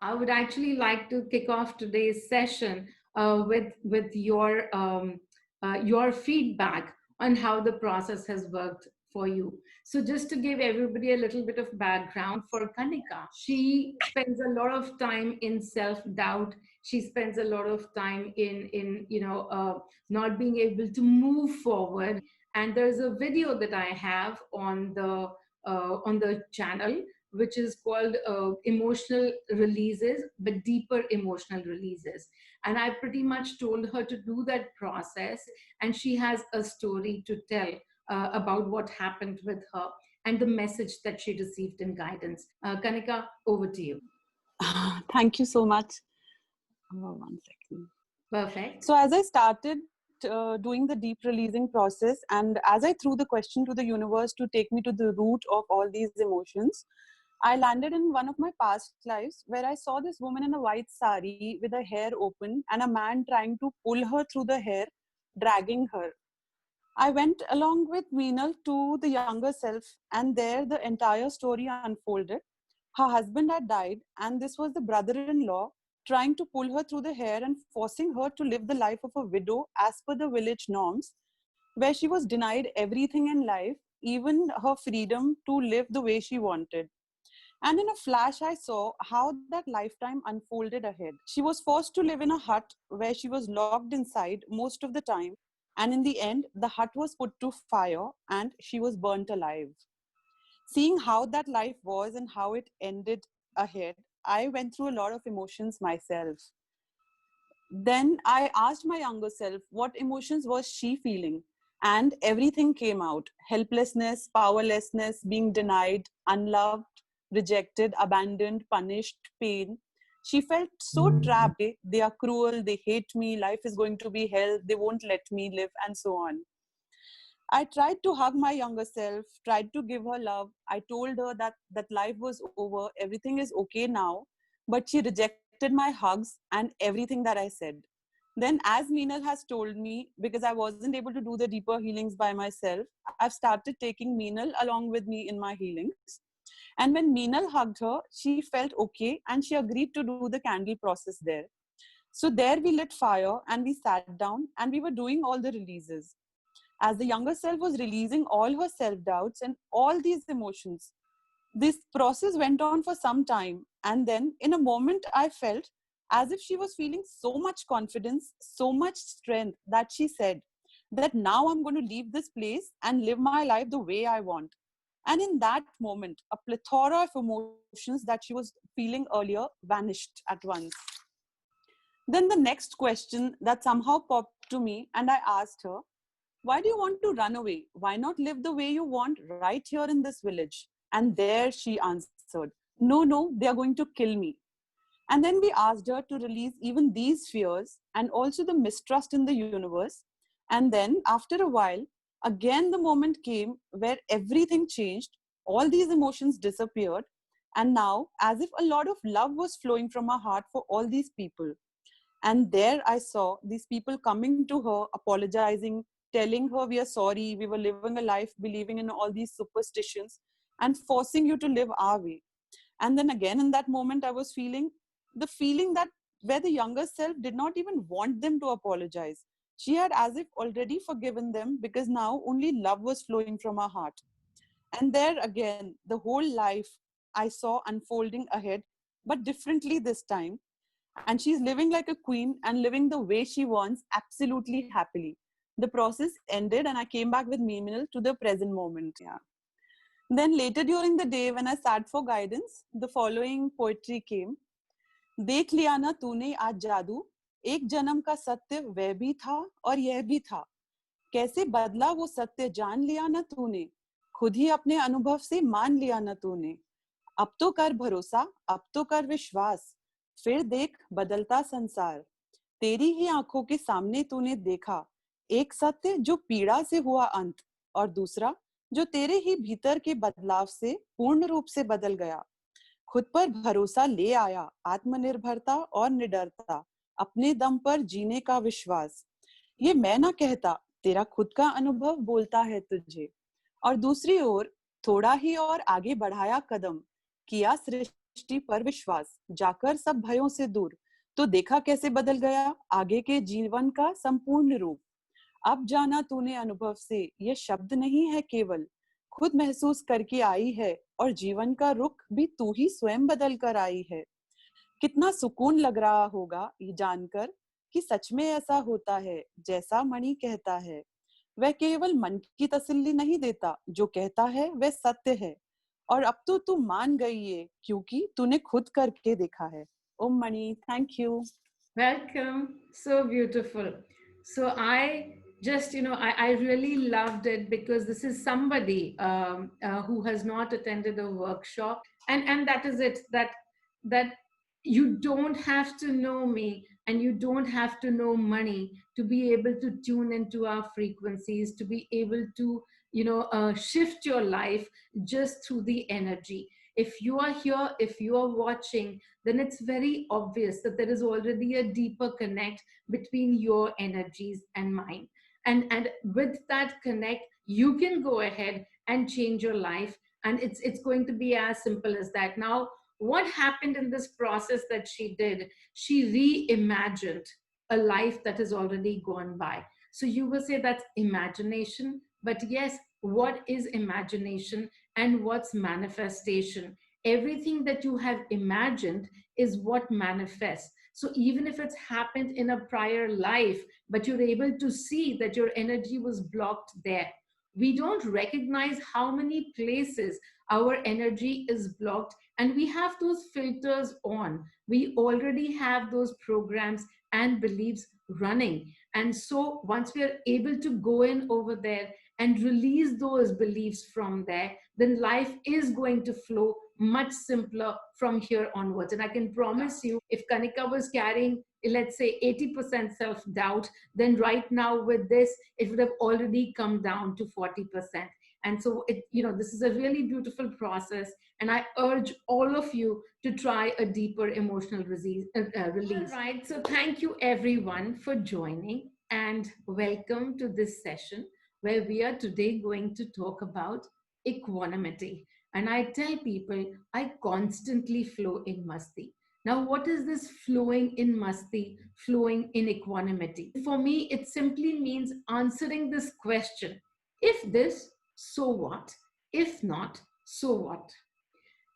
I would actually like to kick off today's session with your feedback on how the process has worked for you. So, just to give everybody a little bit of background for Kanika, she spends a lot of time in self doubt. She spends a lot of time in not being able to move forward. And there's a video that I have on the channel, which is called emotional releases, but deeper emotional releases. And I pretty much told her to do that process, and she has a story to tell about what happened with her and the message that she received in guidance. Kanika, over to you. Thank you so much. One second. Perfect. So as I started doing the deep releasing process, and as I threw the question to the universe to take me to the root of all these emotions, I landed in one of my past lives where I saw this woman in a white sari with her hair open and a man trying to pull her through the hair, dragging her. I went along with Meenal to the younger self, and there the entire story unfolded. Her husband had died, and this was the brother-in-law trying to pull her through the hair and forcing her to live the life of a widow as per the village norms, where she was denied everything in life, even her freedom to live the way she wanted. And in a flash, I saw how that lifetime unfolded ahead. She was forced to live in a hut where she was locked inside most of the time. And in the end, the hut was put to fire and she was burnt alive. Seeing how that life was and how it ended ahead, I went through a lot of emotions myself. Then I asked my younger self what emotions was she feeling, and everything came out: helplessness, powerlessness, being denied, unloved, rejected, abandoned, punished, pain. She felt so trapped. They are cruel, they hate me, life is going to be hell, they won't let me live, and so on. I tried to hug my younger self, tried to give her love. I told her that life was over, everything is okay now. But she rejected my hugs and everything that I said. Then, as Meenal has told me, because I wasn't able to do the deeper healings by myself, I've started taking Meenal along with me in my healings. And when Meenal hugged her, she felt okay and she agreed to do the candle process there. So there we lit fire and we sat down and we were doing all the releases. As the younger self was releasing all her self-doubts and all these emotions, this process went on for some time. And then in a moment, I felt as if she was feeling so much confidence, so much strength that she said that now I'm going to leave this place and live my life the way I want. And in that moment, a plethora of emotions that she was feeling earlier vanished at once. Then the next question that somehow popped to me, and I asked her, why do you want to run away? Why not live the way you want right here in this village? And there she answered, no, they are going to kill me. And then we asked her to release even these fears and also the mistrust in the universe. And then after a while, again the moment came where everything changed. All these emotions disappeared. And now, as if a lot of love was flowing from her heart for all these people. And there I saw these people coming to her, apologizing, telling her we are sorry, we were living a life believing in all these superstitions and forcing you to live our way. And then again, in that moment, I was feeling the feeling that where the younger self did not even want them to apologize. She had as if already forgiven them because now only love was flowing from her heart. And there again, the whole life I saw unfolding ahead, but differently this time. And she's living like a queen and living the way she wants, absolutely happily. The process ended and I came back with Meenal to the present moment. Yeah. Then later during the day when I sat for guidance, the following poetry came. देख लिया ना तूने आज जादू, एक जन्म का सत्य वह भी था और यह भी था. कैसे बदला वो सत्य जान लिया ना तूने, खुद ही अपने अनुभव से मान लिया ना तूने. अब तो कर भरोसा, अब तो कर विश्वास, फिर देख बदलता संसार. तेरी ही आंखों के सामने तूने देखा एक सत्य जो पीड़ा से हुआ अंत, और दूसरा जो तेरे ही भीतर के बदलाव से पूर्ण रूप से बदल गया. खुद पर भरोसा ले आया, आत्मनिर्भरता और निडरता, अपने दम पर जीने का विश्वास. ये मैं ना कहता, तेरा खुद का अनुभव बोलता है तुझे. और दूसरी ओर थोड़ा ही और आगे बढ़ाया कदम, किया सृष्टि दृष्टि पर विश्वास, जाकर सब भयों से दूर, तो देखा कैसे बदल गया आगे के जीवन का संपूर्ण रूप। अब जाना तूने अनुभव से, ये शब्द नहीं है केवल, खुद महसूस करके आई है, और जीवन का रुख भी तू ही स्वयं बदल कर आई है। कितना सुकून लग रहा होगा ये जानकर कि सच में ऐसा होता है जैसा मणि कहता है। वह केवल मन की तसल्ली नहीं देता, जो कहता है वह सत्य है। और अब तो तू मान गई है क्योंकि तूने खुद करके देखा है। Om Mani, thank you. Welcome. So beautiful. So I just, I really loved it because this is somebody who has not attended a workshop. And that is it, that you don't have to know me and you don't have to know money to be able to tune into our frequencies, to be able to, shift your life just through the energy. If you are here, if you are watching, then it's very obvious that there is already a deeper connect between your energies and mine. And with that connect, you can go ahead and change your life. And it's going to be as simple as that. Now, what happened in this process that she did? She reimagined a life that has already gone by. So you will say that's imagination, but yes, what is imagination and what's manifestation? Everything that you have imagined is what manifests. So even if it's happened in a prior life, but you're able to see that your energy was blocked there, we don't recognize how many places our energy is blocked, and we have those filters on. We already have those programs and beliefs running. And so once we are able to go in over there and release those beliefs from there, then life is going to flow much simpler from here onwards. And I can promise you, if Kanika was carrying, let's say, 80% self doubt, then right now with this, it would have already come down to 40%. And so this is a really beautiful process. And I urge all of you to try a deeper emotional release. All right. So thank you everyone for joining and welcome to this session where we are today going to talk about equanimity. And I tell people I constantly flow in masti. Now, what is this flowing in masti, flowing in equanimity? For me, it simply means answering this question: if this, so what? If not, so what?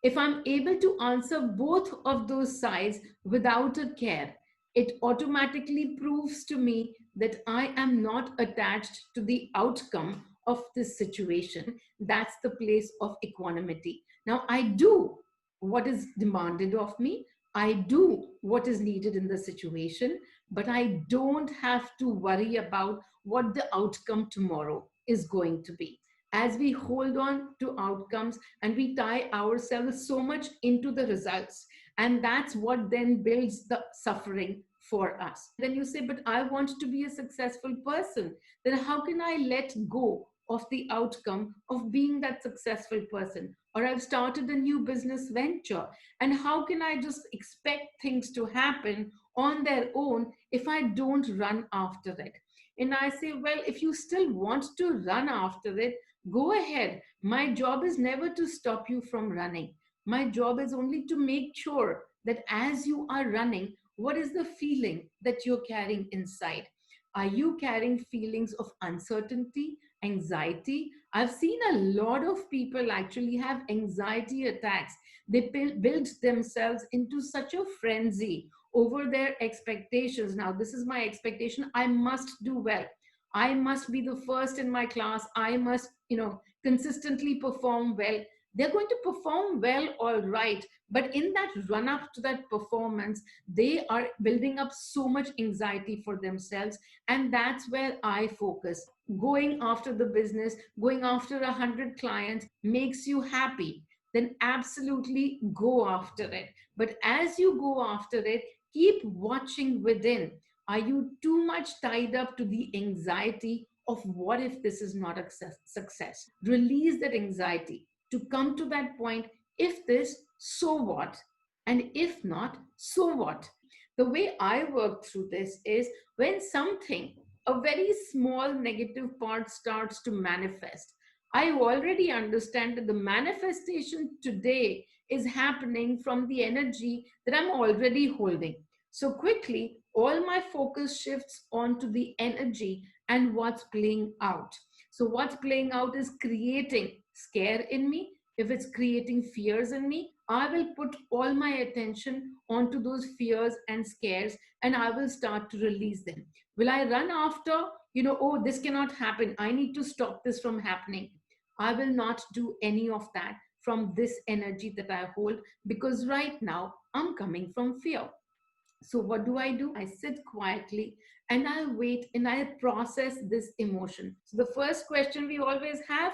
If I'm able to answer both of those sides without a care, it automatically proves to me that I am not attached to the outcome of this situation. That's the place of equanimity. Now, I do what is demanded of me, I do what is needed in the situation, but I don't have to worry about what the outcome tomorrow is going to be. As we hold on to outcomes and we tie ourselves so much into the results, and that's what then builds the suffering for us. Then you say, but I want to be a successful person. Then how can I let go of the outcome of being that successful person? Or I've started a new business venture, and how can I just expect things to happen on their own if I don't run after it? And I say, well, if you still want to run after it, go ahead. My job is never to stop you from running. My job is only to make sure that as you are running, what is the feeling that you're carrying inside? Are you carrying feelings of uncertainty, anxiety? I've seen a lot of people actually have anxiety attacks. They build themselves into such a frenzy over their expectations. Now, this is my expectation. I must do well. I must be the first in my class. I must, consistently perform well. They're going to perform well, all right. But in that run up to that performance, they are building up so much anxiety for themselves. And that's where I focus. Going after the business, going after 100 clients makes you happy, then absolutely go after it. But as you go after it, keep watching within. Are you too much tied up to the anxiety of what if this is not a success? Release that anxiety to come to that point. If this, so what? And if not, so what? The way I work through this is when something, a very small negative part starts to manifest, I already understand that the manifestation today is happening from the energy that I'm already holding. So quickly, all my focus shifts onto the energy and what's playing out. So, what's playing out is creating scare in me. If it's creating fears in me, I will put all my attention onto those fears and scares and I will start to release them. Will I run after, oh, this cannot happen. I need to stop this from happening. I will not do any of that from this energy that I hold because right now I'm coming from fear. So, what do? I sit quietly and I wait and I process this emotion. So, the first question we always have: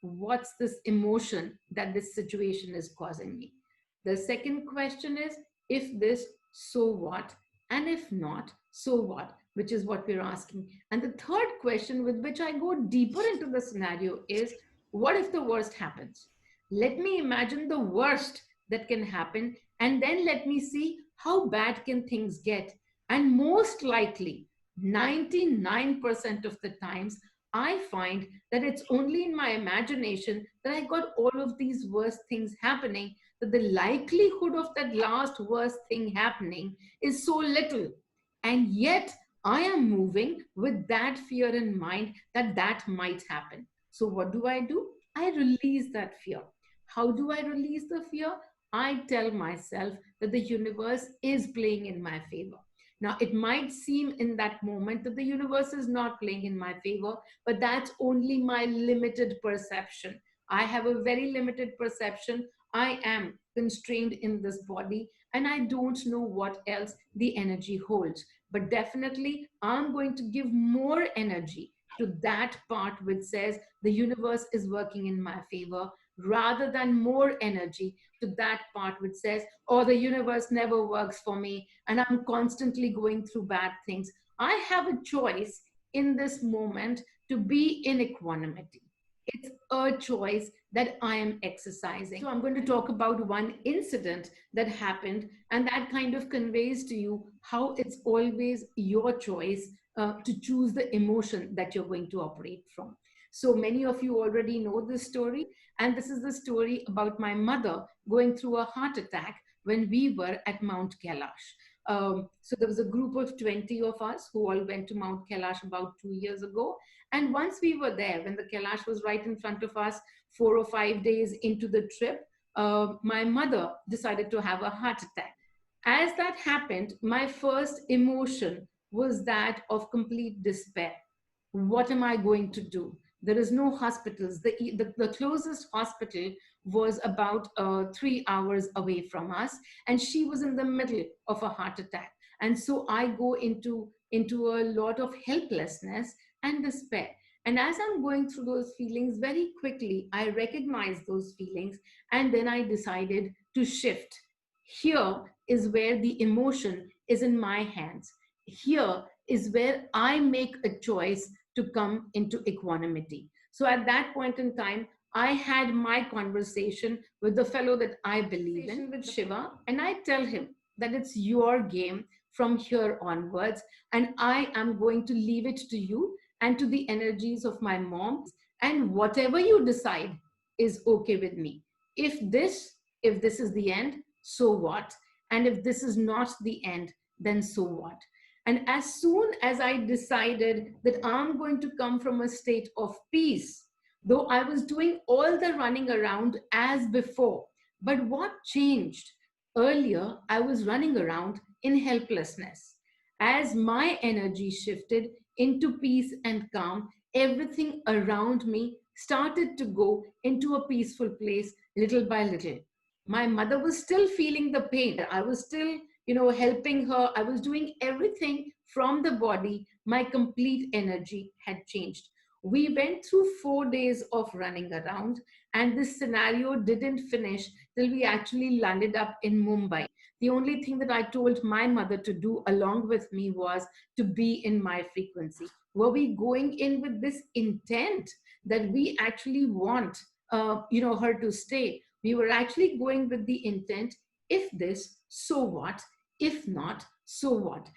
what's this emotion that this situation is causing me? The second question is: if this, so what? And if not, so what? Which is what we're asking. And the third question, with which I go deeper into the scenario, is: what if the worst happens? Let me imagine the worst that can happen, and then let me see how bad can things get. And most likely, 99% of the times, I find that it's only in my imagination that I got all of these worst things happening, that the likelihood of that last worst thing happening is so little. And yet, I am moving with that fear in mind that that might happen. So, what do? I release that fear. How do I release the fear? I tell myself that the universe is playing in my favor. Now, it might seem in that moment that the universe is not playing in my favor, but that's only my limited perception. I have a very limited perception. I am constrained in this body and I don't know what else the energy holds. But definitely, I'm going to give more energy to that part which says the universe is working in my favor rather than more energy to that part which says, oh, the universe never works for me and I'm constantly going through bad things. I have a choice in this moment to be in equanimity. It's a choice that I am exercising. So, I'm going to talk about one incident that happened, and that kind of conveys to you how it's always your choice to choose the emotion that you're going to operate from. So, many of you already know this story, and this is the story about my mother going through a heart attack when we were at Mount Kailash. So there was a group of 20 of us who all went to Mount Kailash about 2 years ago. And once we were there, when the Kailash was right in front of us, 4 or 5 days into the trip, my mother decided to have a heart attack. As that happened, my first emotion was that of complete despair. What am I going to do? There is no hospitals. The closest hospital was about 3 hours away from us, and she was in the middle of a heart attack. And so I go into a lot of helplessness and despair. And as I'm going through those feelings, very quickly, I recognize those feelings, and then I decided to shift. Here is where the emotion is in my hands. Here is where I make a choice to come into equanimity. So at that point in time, I had my conversation with the fellow that I believe in, with Shiva, and I tell him that it's your game from here onwards, and I am going to leave it to you and to the energies of my mom, and whatever you decide is okay with me. If this is the end, so what? And if this is not the end, then so what? And as soon as I decided that I'm going to come from a state of peace, though I was doing all the running around as before, but what changed? Earlier, I was running around in helplessness. As my energy shifted into peace and calm, everything around me started to go into a peaceful place little by little. My mother was still feeling the pain. I was still, helping her. I was doing everything from the body. My complete energy had changed. We went through 4 days of running around, and this scenario didn't finish till we actually landed up in Mumbai. The only thing that I told my mother to do along with me was to be in my frequency. Were we going in with this intent that we actually want, her to stay? We were actually going with the intent: if this, so what? If not, so what?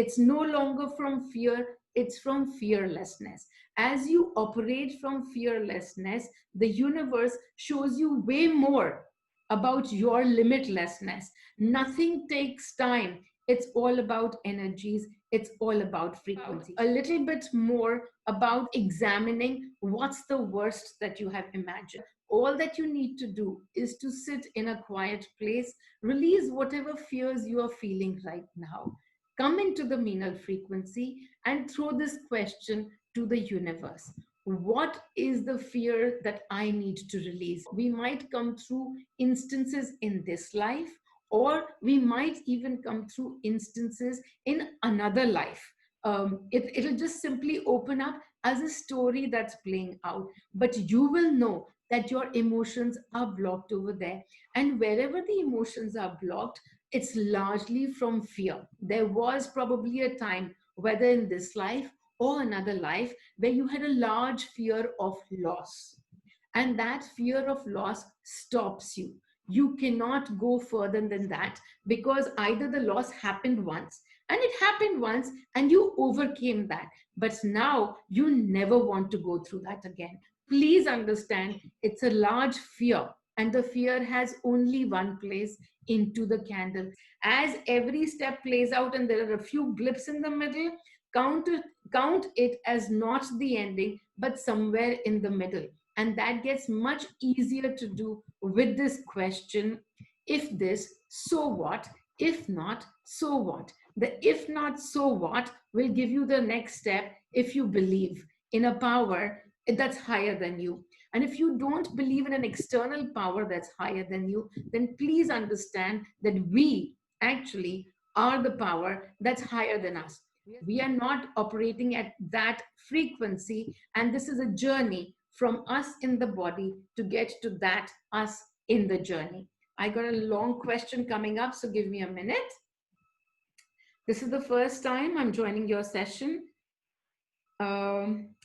It's no longer from fear, it's from fearlessness. As you operate from fearlessness, the universe shows you way more about your limitlessness. Nothing takes time. It's all about energies, it's all about frequency. A little bit more about examining what's the worst that you have imagined. All that you need to do is to sit in a quiet place, release whatever fears you are feeling right now. Come into the Meenal frequency and throw this question to the universe. What is the fear that I need to release? We might come through instances in this life, or we might even come through instances in another life. It'll just simply open up as a story that's playing out, but you will know that your emotions are blocked over there. And wherever the emotions are blocked, it's largely from fear. There was probably a time, whether in this life or another life, where you had a large fear of loss. And that fear of loss stops you. You cannot go further than that, because either the loss happened once, and it happened once and you overcame that, but now you never want to go through that again. Please understand, it's a large fear, and the fear has only one place: into the candle. As every step plays out and there are a few blips in the middle, count it, count it as not the ending, but somewhere in the middle. And that gets much easier to do with this question: if this, so what? If not, so what? The if not, so what will give you the next step if you believe in a power that's higher than you. And if you don't believe in an external power that's higher than you, then please understand that we actually are the power that's higher than us. We are not operating at that frequency, and this is a journey from us in the body to get to that us in the journey. I got a long question coming up, so give me a minute. This is the first time I'm joining your session.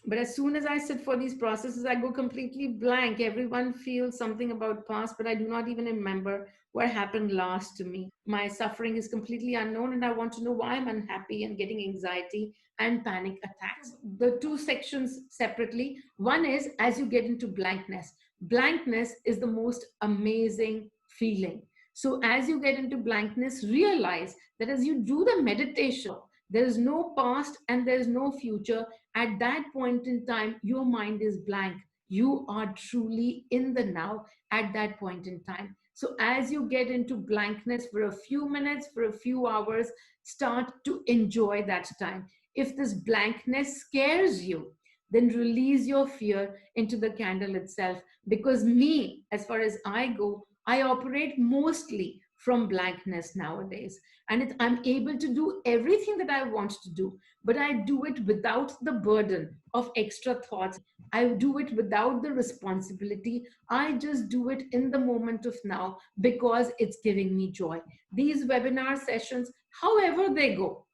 But as soon as I sit for these processes, I go completely blank. Everyone feels something about past, but I do not even remember what happened last to me. My suffering is completely unknown, and I want to know why I'm unhappy and getting anxiety and panic attacks. The two sections separately. One is as you get into blankness. Blankness is the most amazing feeling. So as you get into blankness, realize that as you do the meditation, there is no past and there is no future. At that point in time, your mind is blank. You are truly in the now at that point in time. So as you get into blankness for a few minutes, for a few hours, start to enjoy that time. If this blankness scares you, then release your fear into the candle itself. Because me, as far as I go, I operate mostly from blankness nowadays. And I'm able to do everything that I want to do, but I do it without the burden of extra thoughts. I do it without the responsibility. I just do it in the moment of now because it's giving me joy. These webinar sessions, however they go,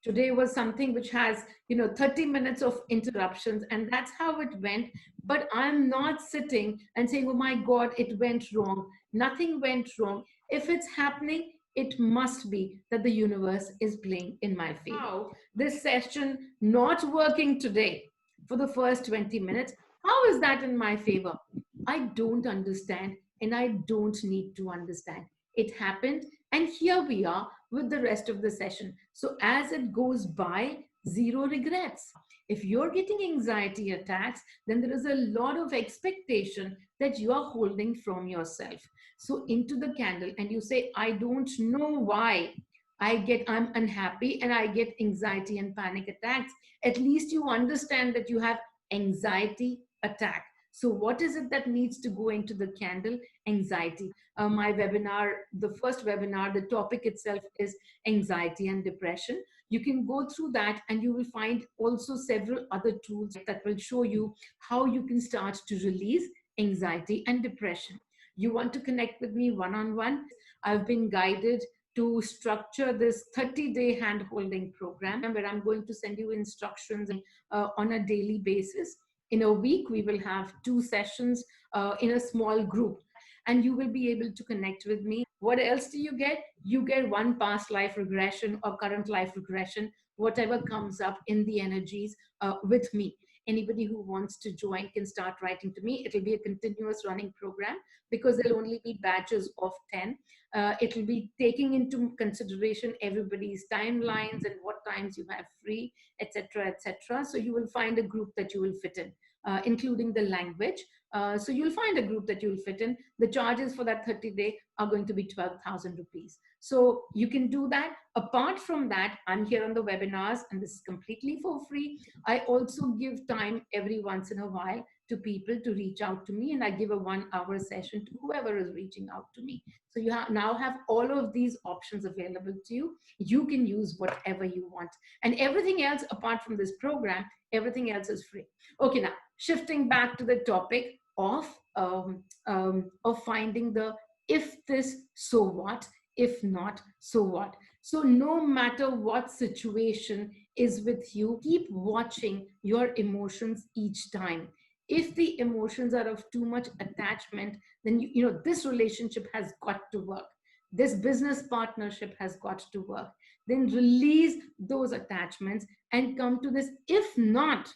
today was something which has 30 minutes of interruptions, and that's how it went. But I'm not sitting and saying, oh my god, it went wrong. Nothing went wrong. If it's happening, it must be that the universe is playing in my favor. How this session not working today for the first 20 minutes, how is that in my favor? I don't understand, and I don't need to understand. It happened, and here we are with the rest of the session. So as it goes by, zero regrets. If you're getting anxiety attacks, then there is a lot of expectation that you are holding from yourself. So into the candle and you say, I don't know why I'm unhappy and I get anxiety and panic attacks. At least you understand that you have anxiety attack. So what is it that needs to go into the candle? Anxiety. My webinar, the first webinar, the topic itself is anxiety and depression. You can go through that and you will find also several other tools that will show you how you can start to release anxiety and depression. You want to connect with me one-on-one? I've been guided to structure this 30-day hand-holding program where I'm going to send you instructions on a daily basis. In a week, we will have 2 sessions in a small group, and you will be able to connect with me What else do you get? You get one past life regression or current life regression, whatever comes up in the energies with me. Anybody who wants to join can start writing to me. It'll be a continuous running program because there'll only be batches of 10. It'll be taking into consideration everybody's timelines and what times you have free, etc., etc. So you will find a group that you will fit in, including the language. So you'll find a group that you'll fit in. The charges for that 30-day are going to be 12,000 rupees. So you can do that. Apart from that, I'm here on the webinars, and this is completely for free. I also give time every once in a while to people to reach out to me, and I give a 1 hour session to whoever is reaching out to me. So you now have all of these options available to you. You can use whatever you want. And everything else apart from this program, everything else is free. Okay, now shifting back to the topic of finding the if this, so what, if not, so what. So no matter what situation is with you, keep watching your emotions each time. If the emotions are of too much attachment, then you know this relationship has got to work. This business partnership has got to work. Then release those attachments and come to this. If not,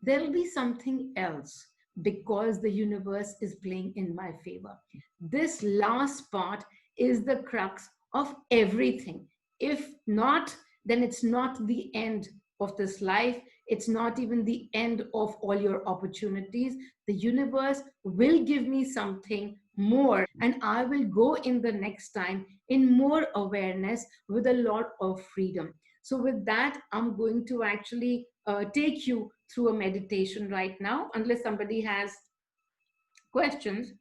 there'll be something else because the universe is playing in my favor. This last part is the crux of everything. If not, then it's not the end of this life. It's not even the end of all your opportunities. The universe will give me something more, and I will go in the next time in more awareness with a lot of freedom. So, with that, I'm going to actually take you through a meditation right now, unless somebody has questions.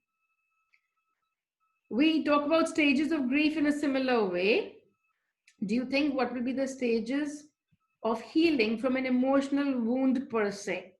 We talk about stages of grief in a similar way. Do you think what will be the stages of healing from an emotional wound per se?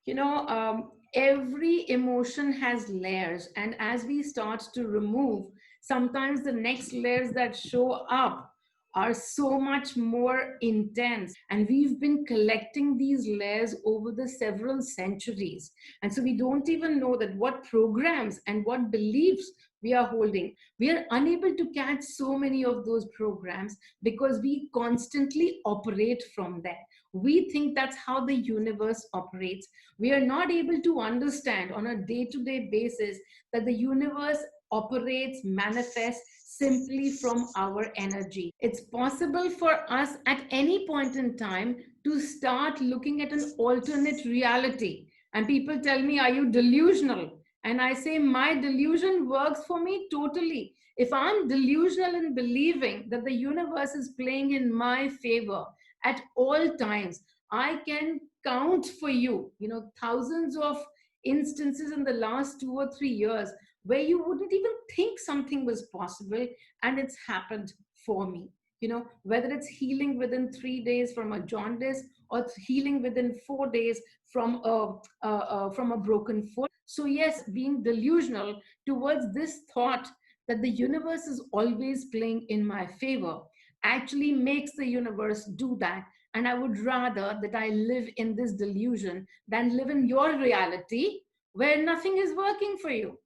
You know, every emotion has layers, and as we start to remove, sometimes the next layers that show up are so much more intense, and we've been collecting these layers over the several centuries, and so we don't even know that what programs and what beliefs we are holding. We are unable to catch so many of those programs because we constantly operate from there. We think that's how the universe operates. We are not able to understand on a day-to-day basis that the universe operates, manifests simply from our energy. It's possible for us at any point in time to start looking at an alternate reality. And people tell me, are you delusional? And I say, my delusion works for me totally. If I'm delusional in believing that the universe is playing in my favor at all times, I can count for you, you know, thousands of instances in the last 2 or 3 years where you wouldn't even think something was possible, and it's happened for me. You know, whether it's healing within 3 days from a jaundice or healing within 4 days from a broken foot. So yes, being delusional towards this thought that the universe is always playing in my favor actually makes the universe do that. And I would rather that I live in this delusion than live in your reality where nothing is working for you.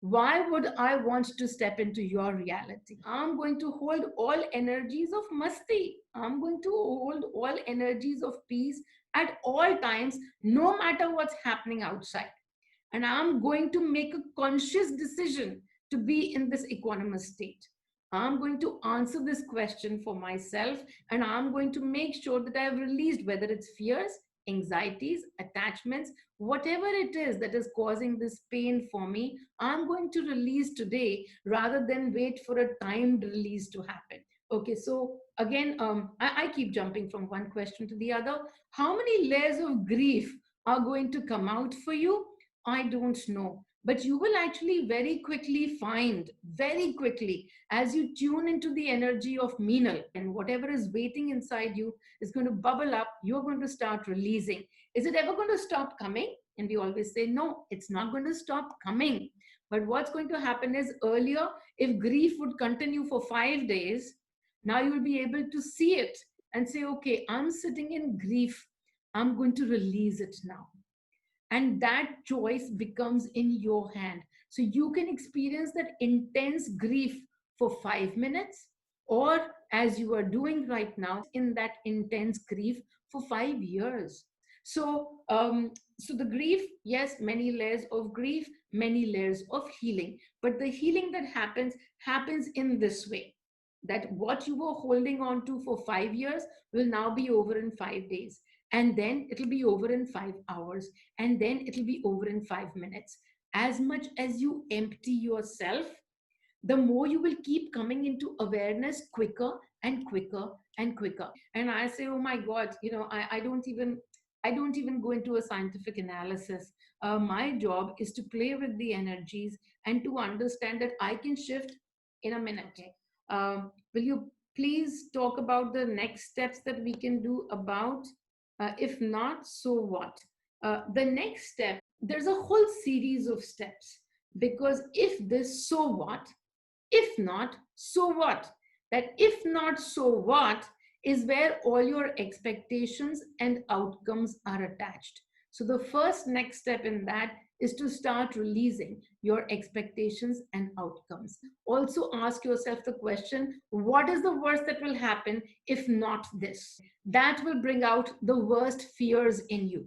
Why would I want to step into your reality? I'm going to hold all energies of masti. I'm going to hold all energies of peace at all times, no matter what's happening outside. And I'm going to make a conscious decision to be in this equanimous state. I'm going to answer this question for myself, and I'm going to make sure that I've released whether it's fears, anxieties, attachments, whatever it is that is causing this pain for me. I'm going to release today rather than wait for a timed release to happen. Okay, so again, I keep jumping from one question to the other. How many layers of grief are going to come out for you? I don't know. But you will actually very quickly find, very quickly, as you tune into the energy of Meenal, and whatever is waiting inside you is going to bubble up. You're going to start releasing. Is it ever going to stop coming? And we always say, no, it's not going to stop coming. But what's going to happen is earlier, if grief would continue for 5 days, now you'll be able to see it and say, okay, I'm sitting in grief. I'm going to release it now. And that choice becomes in your hand. So you can experience that intense grief for 5 minutes, or as you are doing right now, in that intense grief for 5 years. So the grief, yes, many layers of grief, many layers of healing, but the healing that happens in this way, that what you were holding on to for 5 years will now be over in 5 days, and then it'll be over in 5 hours, and then it'll be over in 5 minutes. As much as you empty yourself, the more you will keep coming into awareness quicker and quicker and quicker. And I say, oh my God, I don't even go into a scientific analysis. My job is to play with the energies and to understand that I can shift in a minute. Okay. Will you please talk about the next steps that we can do about, if not, so what? The next step, there's a whole series of steps, because if this, so what? If not, so what? That if not, so what is where all your expectations and outcomes are attached. So, the first next step in that is to start releasing your expectations and outcomes. Also, ask yourself the question, what is the worst that will happen if not this? That will bring out the worst fears in you,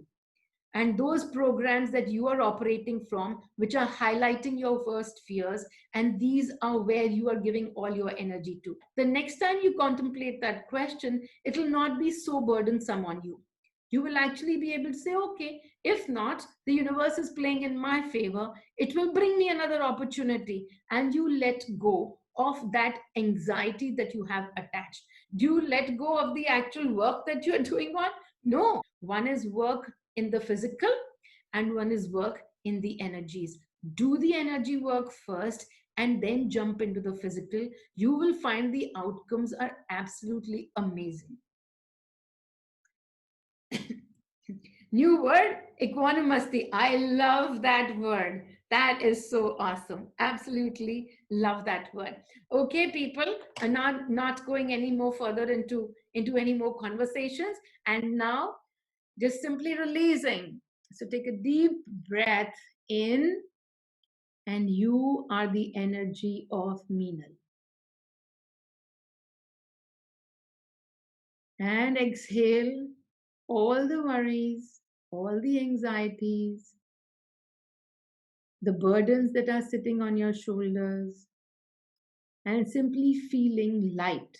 and those programs that you are operating from, which are highlighting your worst fears, and these are where you are giving all your energy to. The next time you contemplate that question, it will not be so burdensome on you. You will actually be able to say, okay, if not, the universe is playing in my favor, it will bring me another opportunity. And you let go of that anxiety that you have attached. Do you let go of the actual work that you're doing on? No, one is work in the physical and one is work in the energies. Do the energy work first and then jump into the physical. You will find the outcomes are absolutely amazing. New word, equanimity. I love that word. That is so awesome. Absolutely love that word. Okay, people, are not going any more further into any more conversations. And now just simply releasing. So take a deep breath in, and you are the energy of Meenal. And exhale all the worries, all the anxieties, the burdens that are sitting on your shoulders, and simply feeling light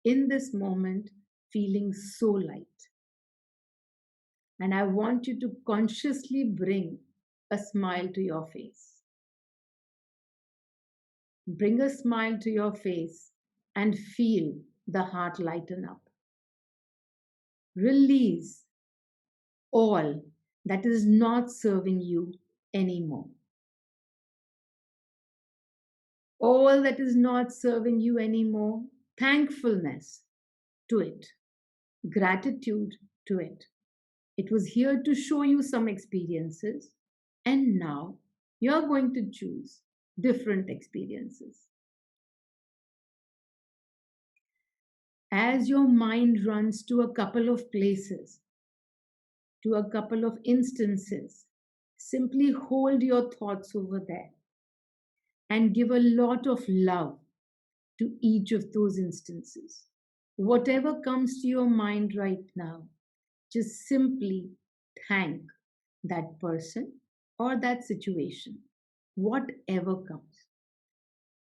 in this moment, feeling so light. And I want you to consciously bring a smile to your face. Bring a smile to your face and feel the heart lighten up. Release all that is not serving you anymore. All that is not serving you anymore, thankfulness to it, gratitude to it. It was here to show you some experiences, and now you're going to choose different experiences. As your mind runs to a couple of places, to a couple of instances, simply hold your thoughts over there and give a lot of love to each of those instances. Whatever comes to your mind right now, just simply thank that person or that situation, whatever comes.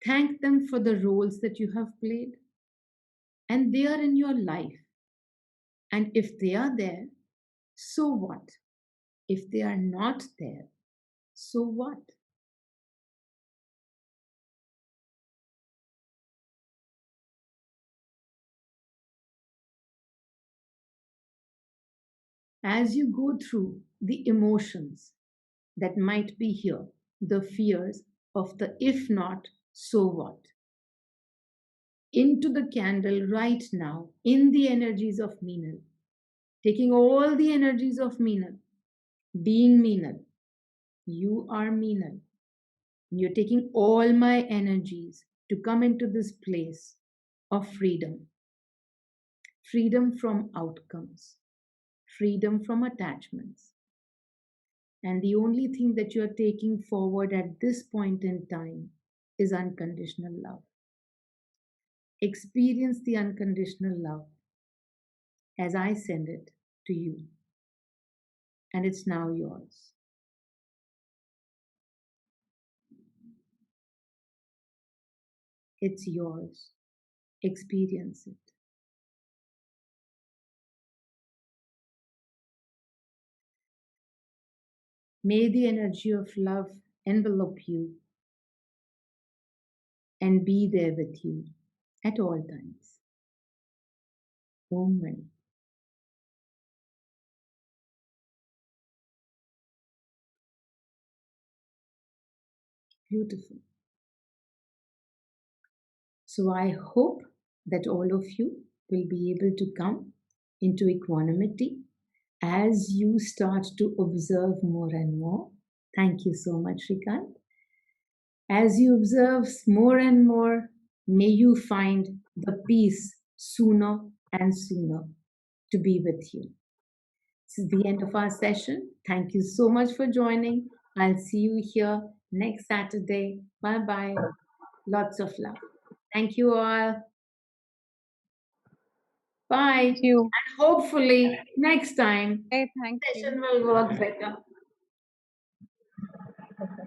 Thank them for the roles that you have played, and they are in your life. And if they are there, so what? If they are not there, so what? As you go through the emotions that might be here, the fears of the if not, so what? Into the candle right now, in the energies of Meenal, taking all the energies of Meenal, being Meenal. You are Meenal. You're taking all my energies to come into this place of freedom. Freedom from outcomes, freedom from attachments. And the only thing that you're taking forward at this point in time is unconditional love. Experience the unconditional love as I send it to you. And it's now yours. It's yours. Experience it. May the energy of love envelop you and be there with you at all times. Om Mani. Beautiful. So I hope that all of you will be able to come into equanimity as you start to observe more and more. Thank you so much, Shrikant. As you observe more and more, may you find the peace sooner and sooner to be with you. This is the end of our session. Thank you so much for joining. I'll see you here next Saturday. Bye bye. Lots of love. Thank you all. Bye. Thank you. And hopefully next time Hey, thank you. session will work better.